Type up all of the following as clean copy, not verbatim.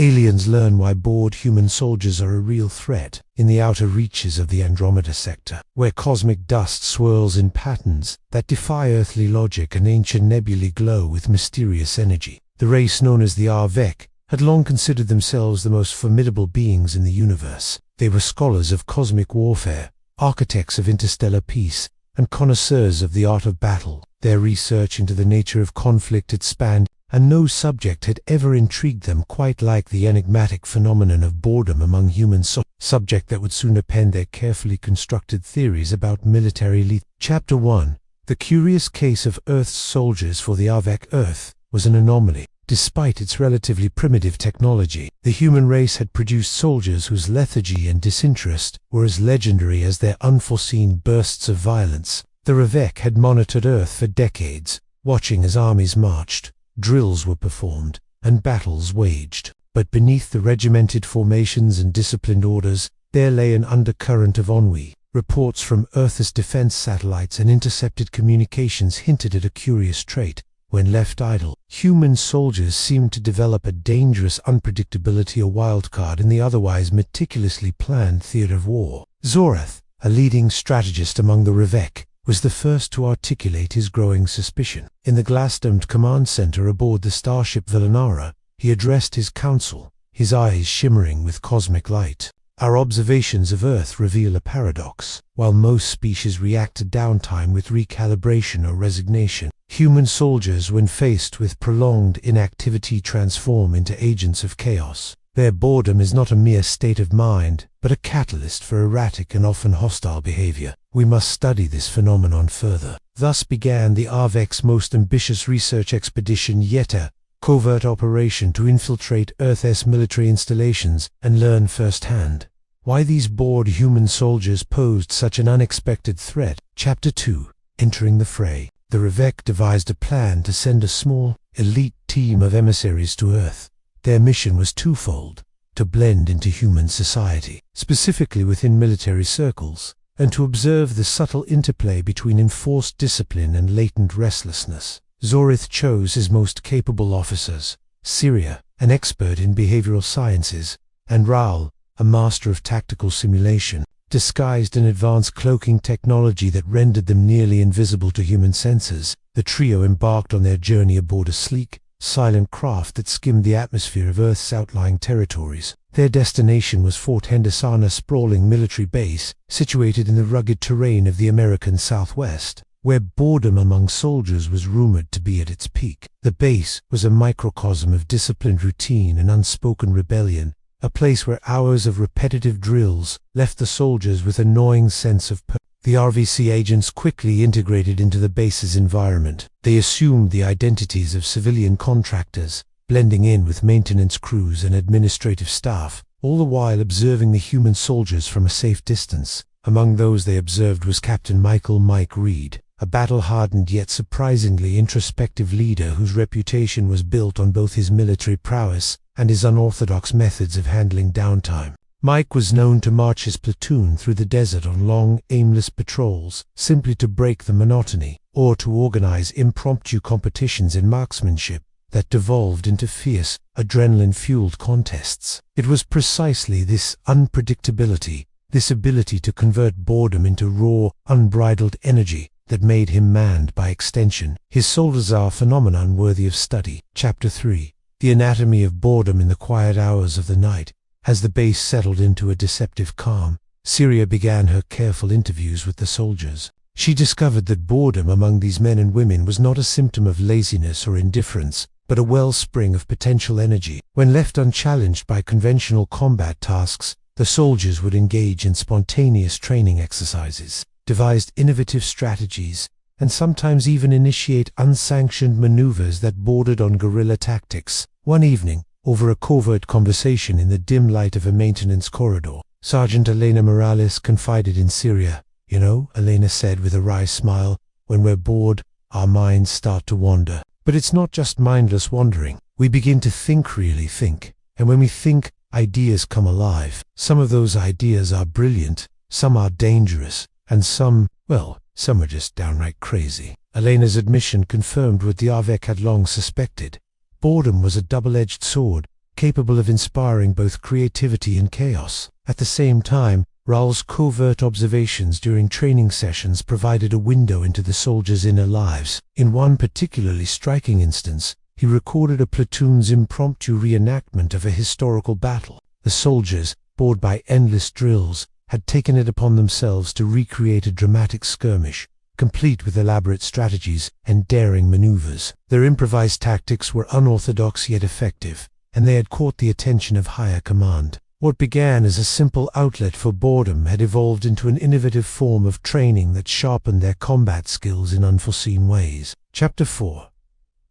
Aliens learn why bored human soldiers are a real threat in the outer reaches of the Andromeda sector, where cosmic dust swirls in patterns that defy earthly logic and ancient nebulae glow with mysterious energy. The race known as the Arvek had long considered themselves the most formidable beings in the universe. They were scholars of cosmic warfare, architects of interstellar peace, and connoisseurs of the art of battle. Their research into the nature of conflict had spanned, and no subject had ever intrigued them quite like the enigmatic phenomenon of boredom among human subject that would soon append their carefully constructed theories about military lead. Chapter 1. The curious case of Earth's soldiers. For the Arvek, Earth was an anomaly. Despite its relatively primitive technology, the human race had produced soldiers whose lethargy and disinterest were as legendary as their unforeseen bursts of violence. The Arvek had monitored Earth for decades, watching as armies marched, drills were performed, and battles waged. But beneath the regimented formations and disciplined orders, there lay an undercurrent of ennui. Reports from Earth's defense satellites and intercepted communications hinted at a curious trait. When left idle, human soldiers seemed to develop a dangerous unpredictability, a wildcard in the otherwise meticulously planned theater of war. Zorath, a leading strategist among the Arvek, was the first to articulate his growing suspicion. In the glass-domed command center aboard the starship Villanara, he addressed his council, his eyes shimmering with cosmic light. Our observations of Earth reveal a paradox. While most species react to downtime with recalibration or resignation, human soldiers, when faced with prolonged inactivity, transform into agents of chaos. Their boredom is not a mere state of mind, but a catalyst for erratic and often hostile behavior. We must study this phenomenon further. Thus began the Arvek's most ambitious research expedition yet, a covert operation to infiltrate Earth's military installations and learn firsthand why these bored human soldiers posed such an unexpected threat. Chapter 2. Entering the fray. The Arvek devised a plan to send a small, elite team of emissaries to Earth. Their mission was twofold: to blend into human society, specifically within military circles, and to observe the subtle interplay between enforced discipline and latent restlessness. Zorath chose his most capable officers: Syria, an expert in behavioral sciences, and Raul, a master of tactical simulation, disguised in advanced cloaking technology that rendered them nearly invisible to human senses. The trio embarked on their journey aboard a sleek, silent craft that skimmed the atmosphere of Earth's outlying territories. Their destination was Fort Henderson, a sprawling military base situated in the rugged terrain of the American Southwest, where boredom among soldiers was rumored to be at its peak. The base was a microcosm of disciplined routine and unspoken rebellion, a place where hours of repetitive drills left the soldiers with a gnawing sense of purpose. The RVC agents quickly integrated into the base's environment. They assumed the identities of civilian contractors, blending in with maintenance crews and administrative staff, all the while observing the human soldiers from a safe distance. Among those they observed was Captain Michael "Mike" Reed, a battle-hardened yet surprisingly introspective leader whose reputation was built on both his military prowess and his unorthodox methods of handling downtime. Mike was known to march his platoon through the desert on long, aimless patrols, simply to break the monotony, or to organize impromptu competitions in marksmanship that devolved into fierce, adrenaline-fueled contests. It was precisely this unpredictability, this ability to convert boredom into raw, unbridled energy, that made him manned by extension. His Soldazar phenomenon worthy of study. Chapter 3. The anatomy of boredom in the quiet hours of the night. As the base settled into a deceptive calm, Syria began her careful interviews with the soldiers. She discovered that boredom among these men and women was not a symptom of laziness or indifference, but a wellspring of potential energy. When left unchallenged by conventional combat tasks, the soldiers would engage in spontaneous training exercises, devised innovative strategies, and sometimes even initiate unsanctioned maneuvers that bordered on guerrilla tactics. One evening, over a covert conversation in the dim light of a maintenance corridor, Sergeant Elena Morales confided in Syria. "You know," Elena said with a wry smile, "when we're bored, our minds start to wander. But it's not just mindless wandering. We begin to think, really think. And when we think, ideas come alive. Some of those ideas are brilliant, some are dangerous, and some are just downright crazy." Elena's admission confirmed what the Arvek had long suspected. Boredom was a double-edged sword, capable of inspiring both creativity and chaos. At the same time, Raoul's covert observations during training sessions provided a window into the soldiers' inner lives. In one particularly striking instance, he recorded a platoon's impromptu reenactment of a historical battle. The soldiers, bored by endless drills, had taken it upon themselves to recreate a dramatic skirmish, complete with elaborate strategies and daring maneuvers. Their improvised tactics were unorthodox yet effective, and they had caught the attention of higher command. What began as a simple outlet for boredom had evolved into an innovative form of training that sharpened their combat skills in unforeseen ways. Chapter 4.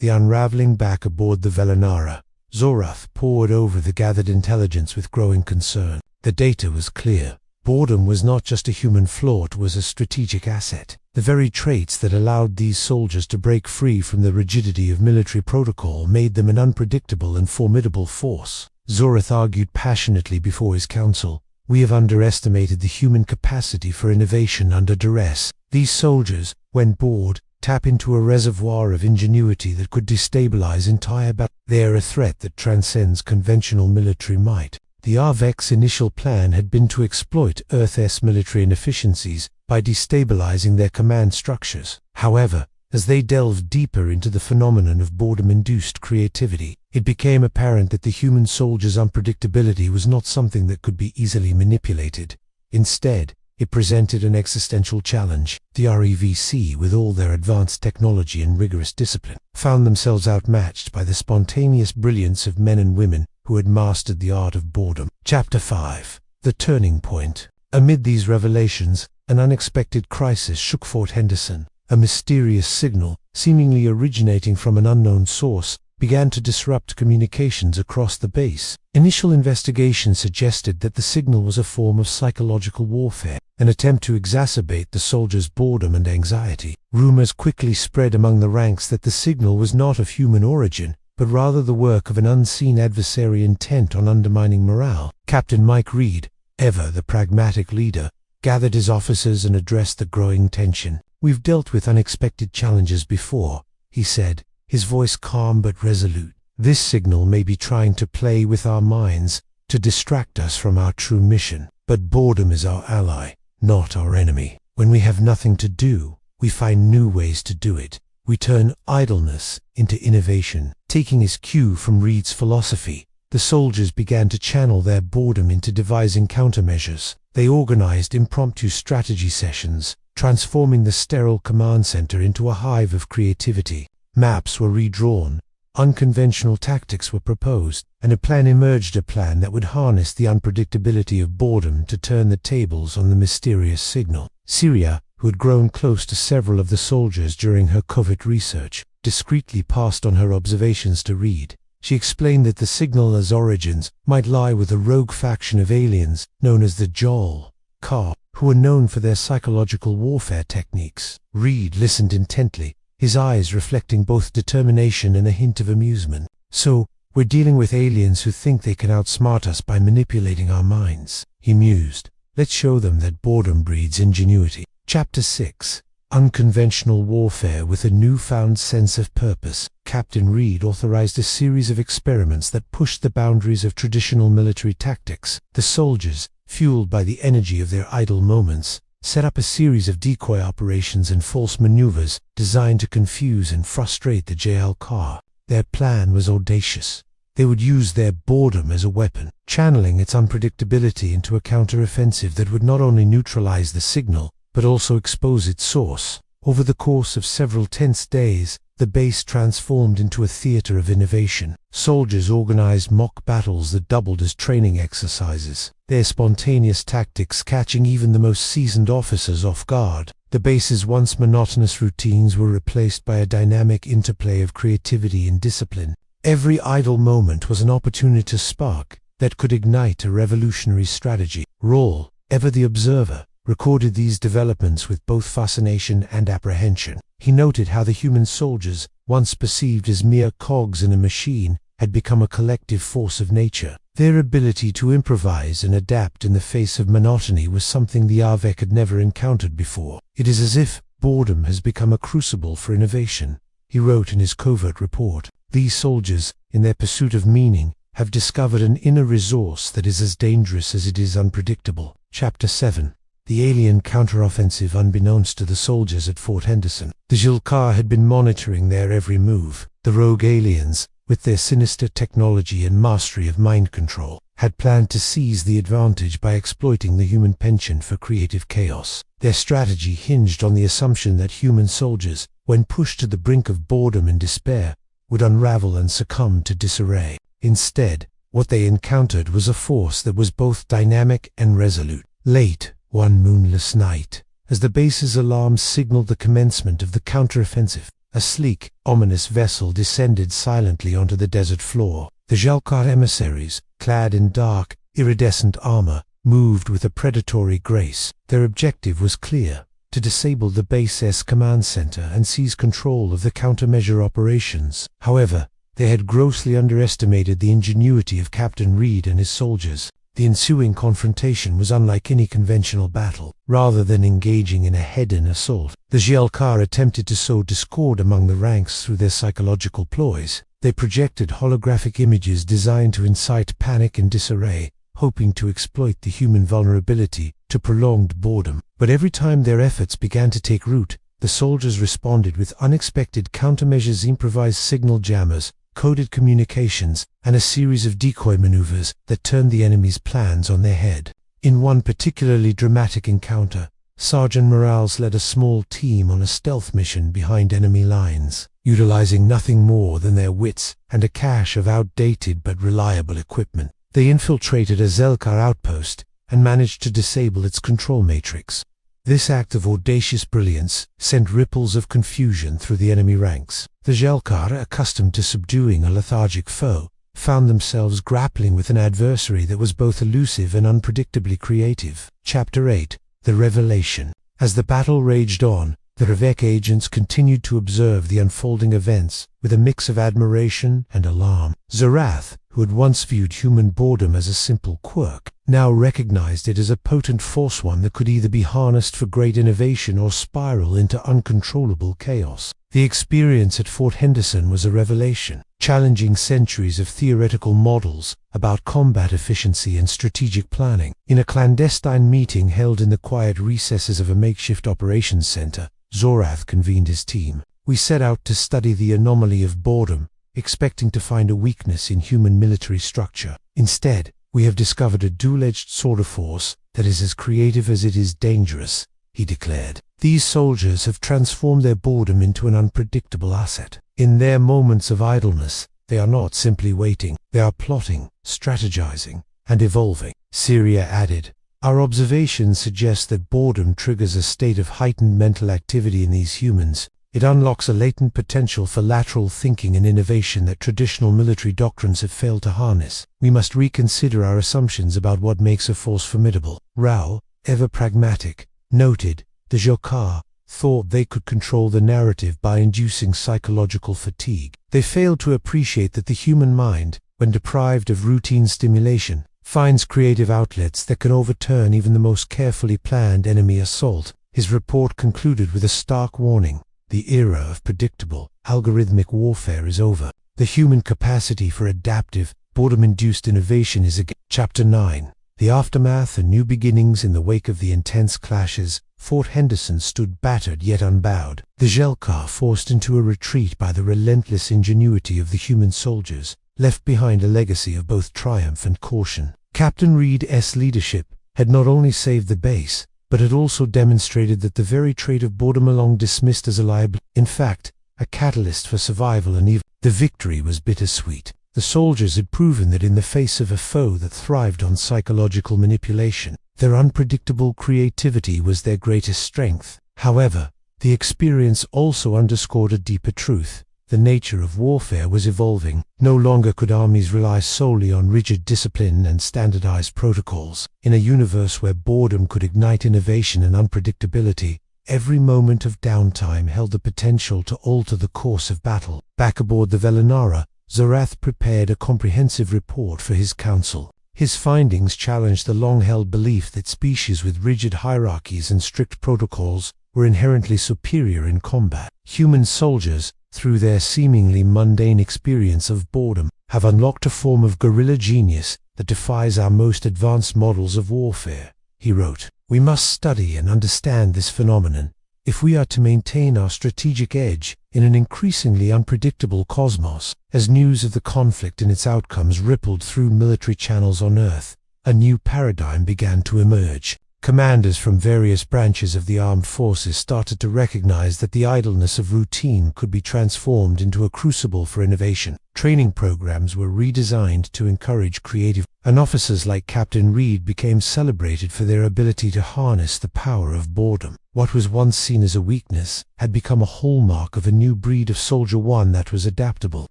The unraveling back aboard the Velanara. Zorath pored over the gathered intelligence with growing concern. The data was clear. Boredom was not just a human flaw, it was a strategic asset. The very traits that allowed these soldiers to break free from the rigidity of military protocol made them an unpredictable and formidable force. Zorath argued passionately before his council. We have underestimated the human capacity for innovation under duress. These soldiers, when bored, tap into a reservoir of ingenuity that could destabilize entire battles. They are a threat that transcends conventional military might. The Avek's initial plan had been to exploit Earth's military inefficiencies by destabilizing their command structures. However, as they delved deeper into the phenomenon of boredom-induced creativity, it became apparent that the human soldier's unpredictability was not something that could be easily manipulated. Instead, it presented an existential challenge. The REVC, with all their advanced technology and rigorous discipline, found themselves outmatched by the spontaneous brilliance of men and women who had mastered the art of boredom. Chapter 5. The Turning Point. Amid these revelations, an unexpected crisis shook Fort Henderson. A mysterious signal, seemingly originating from an unknown source, began to disrupt communications across the base. Initial investigation suggested that the signal was a form of psychological warfare, an attempt to exacerbate the soldiers' boredom and anxiety. Rumors quickly spread among the ranks that the signal was not of human origin, but rather the work of an unseen adversary intent on undermining morale. Captain Mike Reed, ever the pragmatic leader, gathered his officers and addressed the growing tension. "We've dealt with unexpected challenges before," he said, his voice calm but resolute. "This signal may be trying to play with our minds, to distract us from our true mission. But boredom is our ally, not our enemy. When we have nothing to do, we find new ways to do it. We turn idleness into innovation." Taking his cue from Reed's philosophy, the soldiers began to channel their boredom into devising countermeasures. They organized impromptu strategy sessions, transforming the sterile command center into a hive of creativity. Maps were redrawn, unconventional tactics were proposed, and a plan emerged, a plan that would harness the unpredictability of boredom to turn the tables on the mysterious signal. Syria, who had grown close to several of the soldiers during her covert research, discreetly passed on her observations to Reed. She explained that the signal's origins might lie with a rogue faction of aliens known as the Jol Ka, who were known for their psychological warfare techniques. Reed listened intently, his eyes reflecting both determination and a hint of amusement. "So, we're dealing with aliens who think they can outsmart us by manipulating our minds," he mused. "Let's show them that boredom breeds ingenuity." Chapter 6. Unconventional warfare with a newfound sense of purpose. Captain Reed authorized a series of experiments that pushed the boundaries of traditional military tactics. The soldiers, fueled by the energy of their idle moments, set up a series of decoy operations and false maneuvers designed to confuse and frustrate the JLK. Their plan was audacious. They would use their boredom as a weapon, channeling its unpredictability into a counter-offensive that would not only neutralize the signal, but also expose its source. Over the course of several tense days, the base transformed into a theater of innovation. Soldiers organized mock battles that doubled as training exercises, their spontaneous tactics catching even the most seasoned officers off guard. The base's once monotonous routines were replaced by a dynamic interplay of creativity and discipline. Every idle moment was an opportunity to spark that could ignite a revolutionary strategy. Raoul, ever the observer, recorded these developments with both fascination and apprehension. He noted how the human soldiers, once perceived as mere cogs in a machine, had become a collective force of nature. Their ability to improvise and adapt in the face of monotony was something the Avek had never encountered before. "It is as if boredom has become a crucible for innovation," he wrote in his covert report. "These soldiers, in their pursuit of meaning, have discovered an inner resource that is as dangerous as it is unpredictable. Chapter 7. The alien counteroffensive unbeknownst to the soldiers at Fort Henderson. The Zilkar had been monitoring their every move. The rogue aliens, with their sinister technology and mastery of mind control, had planned to seize the advantage by exploiting the human penchant for creative chaos. Their strategy hinged on the assumption that human soldiers, when pushed to the brink of boredom and despair, would unravel and succumb to disarray. Instead, what they encountered was a force that was both dynamic and resolute. Late, one moonless night, as the base's alarms signaled the commencement of the counteroffensive, a sleek, ominous vessel descended silently onto the desert floor. The Zilkar emissaries, clad in dark, iridescent armor, moved with a predatory grace. Their objective was clear: to disable the base's command center and seize control of the countermeasure operations. However, they had grossly underestimated the ingenuity of Captain Reed and his soldiers. The ensuing confrontation was unlike any conventional battle. Rather than engaging in a head-on assault, the Zilkar attempted to sow discord among the ranks through their psychological ploys. They projected holographic images designed to incite panic and disarray, hoping to exploit the human vulnerability to prolonged boredom. But every time their efforts began to take root, the soldiers responded with unexpected countermeasures: improvised signal jammers, coded communications, and a series of decoy maneuvers that turned the enemy's plans on their head. In one particularly dramatic encounter, Sergeant Morales led a small team on a stealth mission behind enemy lines, utilizing nothing more than their wits and a cache of outdated but reliable equipment. They infiltrated a Zilkar outpost and managed to disable its control matrix. This act of audacious brilliance sent ripples of confusion through the enemy ranks. The Zilkar, accustomed to subduing a lethargic foe, found themselves grappling with an adversary that was both elusive and unpredictably creative. Chapter 8. The Revelation. As the battle raged on, the Revek agents continued to observe the unfolding events with a mix of admiration and alarm. Zorath, who had once viewed human boredom as a simple quirk, now recognized it as a potent force, one that could either be harnessed for great innovation or spiral into uncontrollable chaos. The experience at Fort Henderson was a revelation, challenging centuries of theoretical models about combat efficiency and strategic planning. In a clandestine meeting held in the quiet recesses of a makeshift operations center, Zorath convened his team. We set out to study the anomaly of boredom, expecting to find a weakness in human military structure. Instead, we have discovered a dual-edged sword of force that is as creative as it is dangerous, he declared. These soldiers have transformed their boredom into an unpredictable asset. In their moments of idleness, they are not simply waiting, they are plotting, strategizing, and evolving. Syria added, "Our observations suggest that boredom triggers a state of heightened mental activity in these humans. It unlocks a latent potential for lateral thinking and innovation that traditional military doctrines have failed to harness. We must reconsider our assumptions about what makes a force formidable." Rao, ever pragmatic, noted, the Zilkar thought they could control the narrative by inducing psychological fatigue. They failed to appreciate that the human mind, when deprived of routine stimulation, finds creative outlets that can overturn even the most carefully planned enemy assault. His report concluded with a stark warning: the era of predictable, algorithmic warfare is over. The human capacity for adaptive, boredom-induced innovation is again. Chapter 9. The aftermath and new beginnings. In the wake of the intense clashes, Fort Henderson stood battered yet unbowed. The Zilkar, forced into a retreat by the relentless ingenuity of the human soldiers, left behind a legacy of both triumph and caution. Captain Reed's leadership had not only saved the base, but had also demonstrated that the very trait of boredom, long dismissed as a liability, in fact, a catalyst for survival and even. The victory was bittersweet. The soldiers had proven that in the face of a foe that thrived on psychological manipulation, their unpredictable creativity was their greatest strength. However, the experience also underscored a deeper truth. The nature of warfare was evolving. No longer could armies rely solely on rigid discipline and standardized protocols. In a universe where boredom could ignite innovation and unpredictability, every moment of downtime held the potential to alter the course of battle. Back aboard the Velinara, Zorath prepared a comprehensive report for his council. His findings challenged the long-held belief that species with rigid hierarchies and strict protocols were inherently superior in combat. Human soldiers, through their seemingly mundane experience of boredom, have unlocked a form of guerrilla genius that defies our most advanced models of warfare. He wrote, "We must study and understand this phenomenon if we are to maintain our strategic edge in an increasingly unpredictable cosmos." As news of the conflict and its outcomes rippled through military channels on Earth, a new paradigm began to emerge. Commanders from various branches of the armed forces started to recognize that the idleness of routine could be transformed into a crucible for innovation. Training programs were redesigned to encourage creative, and officers like Captain Reed became celebrated for their ability to harness the power of boredom. What was once seen as a weakness had become a hallmark of a new breed of soldier, one that was adaptable,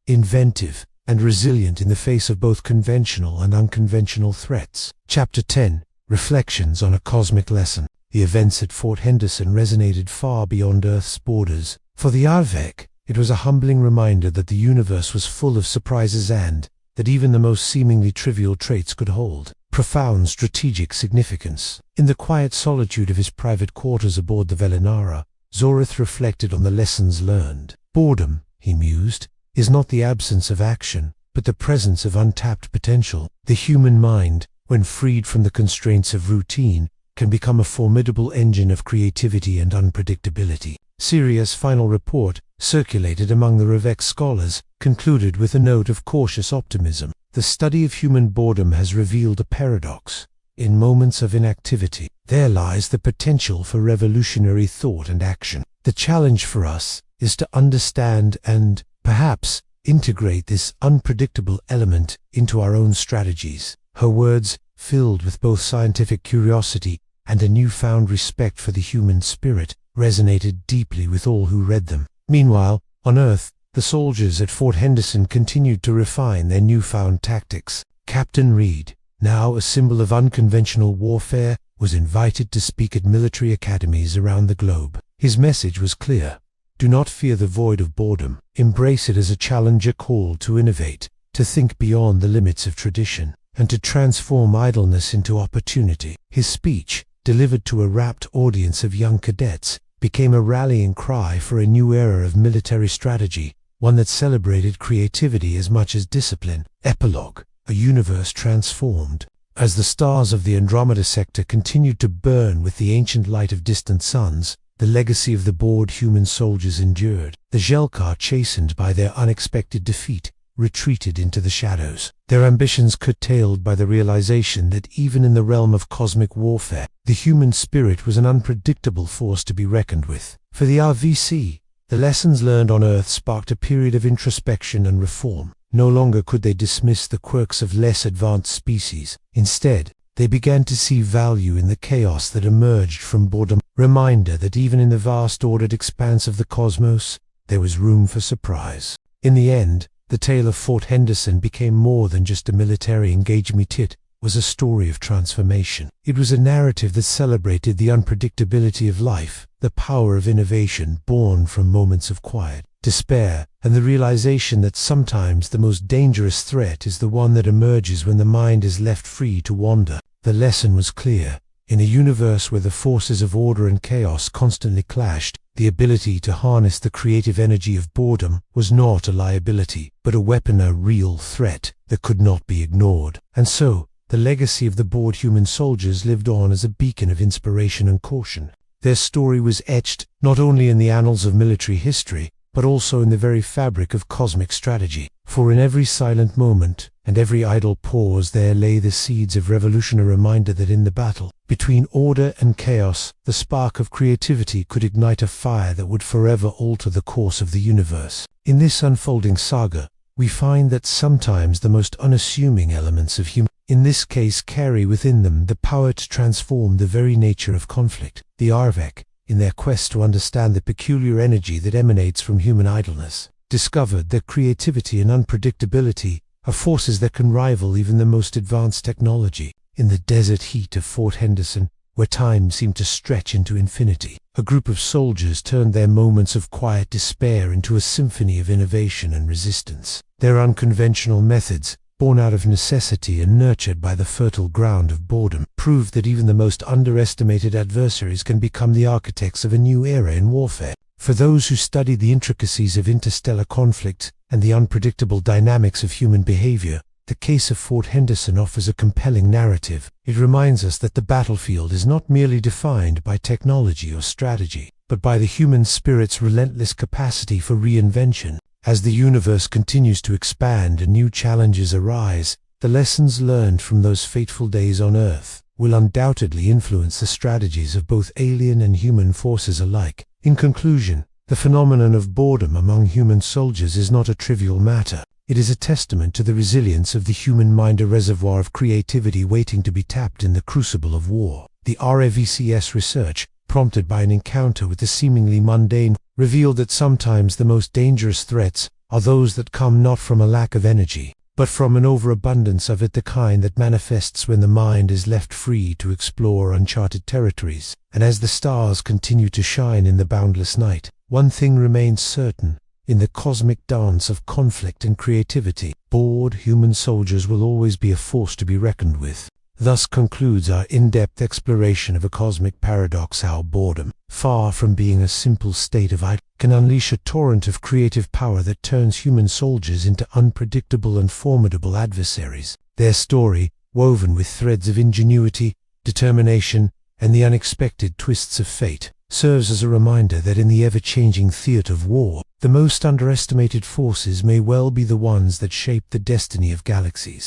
inventive, and resilient in the face of both conventional and unconventional threats. Chapter 10. Reflections on a Cosmic Lesson. The events at Fort Henderson resonated far beyond Earth's borders. For the Arvek, it was a humbling reminder that the universe was full of surprises and that even the most seemingly trivial traits could hold profound strategic significance. In the quiet solitude of his private quarters aboard the Velinara, Zorith reflected on the lessons learned. Boredom, he mused, is not the absence of action, but the presence of untapped potential. The human mind, when freed from the constraints of routine, can become a formidable engine of creativity and unpredictability. Siria's final report, circulated among the Revek scholars, concluded with a note of cautious optimism. The study of human boredom has revealed a paradox. In moments of inactivity, there lies the potential for revolutionary thought and action. The challenge for us is to understand and, perhaps, integrate this unpredictable element into our own strategies. Her words, filled with both scientific curiosity and a newfound respect for the human spirit, resonated deeply with all who read them. Meanwhile, on Earth, the soldiers at Fort Henderson continued to refine their newfound tactics. Captain Reed, now a symbol of unconventional warfare, was invited to speak at military academies around the globe. His message was clear. Do not fear the void of boredom. Embrace it as a challenge, a call to innovate, to think beyond the limits of tradition, and to transform idleness into opportunity. His speech, delivered to a rapt audience of young cadets, became a rallying cry for a new era of military strategy, one that celebrated creativity as much as discipline. Epilogue: a universe transformed. As the stars of the Andromeda sector continued to burn with the ancient light of distant suns, the legacy of the bored human soldiers endured. The Jelkar, chastened by their unexpected defeat, retreated into the shadows, their ambitions curtailed by the realization that even in the realm of cosmic warfare, the human spirit was an unpredictable force to be reckoned with. For the RVC, the lessons learned on Earth sparked a period of introspection and reform. No longer could they dismiss the quirks of less advanced species. Instead, they began to see value in the chaos that emerged from boredom, reminder that even in the vast ordered expanse of the cosmos, there was room for surprise. In the end, the tale of Fort Henderson became more than just a military engagement. It was a story of transformation. It was a narrative that celebrated the unpredictability of life, the power of innovation born from moments of quiet, despair, and the realization that sometimes the most dangerous threat is the one that emerges when the mind is left free to wander. The lesson was clear. In a universe where the forces of order and chaos constantly clashed, the ability to harness the creative energy of boredom was not a liability, but a weapon, a real threat that could not be ignored. And so, the legacy of the bored human soldiers lived on as a beacon of inspiration and caution. Their story was etched not only in the annals of military history, but also in the very fabric of cosmic strategy. For in every silent moment and every idle pause there lay the seeds of revolution, a reminder that in the battle between order and chaos, the spark of creativity could ignite a fire that would forever alter the course of the universe. In this unfolding saga, we find that sometimes the most unassuming elements of human, in this case, carry within them the power to transform the very nature of conflict. The Arvek, in their quest to understand the peculiar energy that emanates from human idleness, discovered that creativity and unpredictability are forces that can rival even the most advanced technology. In the desert heat of Fort Henderson, where time seemed to stretch into infinity, a group of soldiers turned their moments of quiet despair into a symphony of innovation and resistance. Their unconventional methods, born out of necessity and nurtured by the fertile ground of boredom, proved that even the most underestimated adversaries can become the architects of a new era in warfare. For those who study the intricacies of interstellar conflict and the unpredictable dynamics of human behavior, the case of Fort Henderson offers a compelling narrative. It reminds us that the battlefield is not merely defined by technology or strategy, but by the human spirit's relentless capacity for reinvention. As the universe continues to expand and new challenges arise, the lessons learned from those fateful days on Earth will undoubtedly influence the strategies of both alien and human forces alike. In conclusion, the phenomenon of boredom among human soldiers is not a trivial matter. It is a testament to the resilience of the human mind, a reservoir of creativity waiting to be tapped in the crucible of war. The RAVCS research, prompted by an encounter with the seemingly mundane, revealed that sometimes the most dangerous threats are those that come not from a lack of energy, but from an overabundance of it, the kind that manifests when the mind is left free to explore uncharted territories. And as the stars continue to shine in the boundless night, one thing remains certain. In the cosmic dance of conflict and creativity, bored human soldiers will always be a force to be reckoned with. Thus concludes our in-depth exploration of a cosmic paradox: how boredom, far from being a simple state of idleness, can unleash a torrent of creative power that turns human soldiers into unpredictable and formidable adversaries. Their story, woven with threads of ingenuity, determination, and the unexpected twists of fate, serves as a reminder that in the ever-changing theater of war, the most underestimated forces may well be the ones that shape the destiny of galaxies.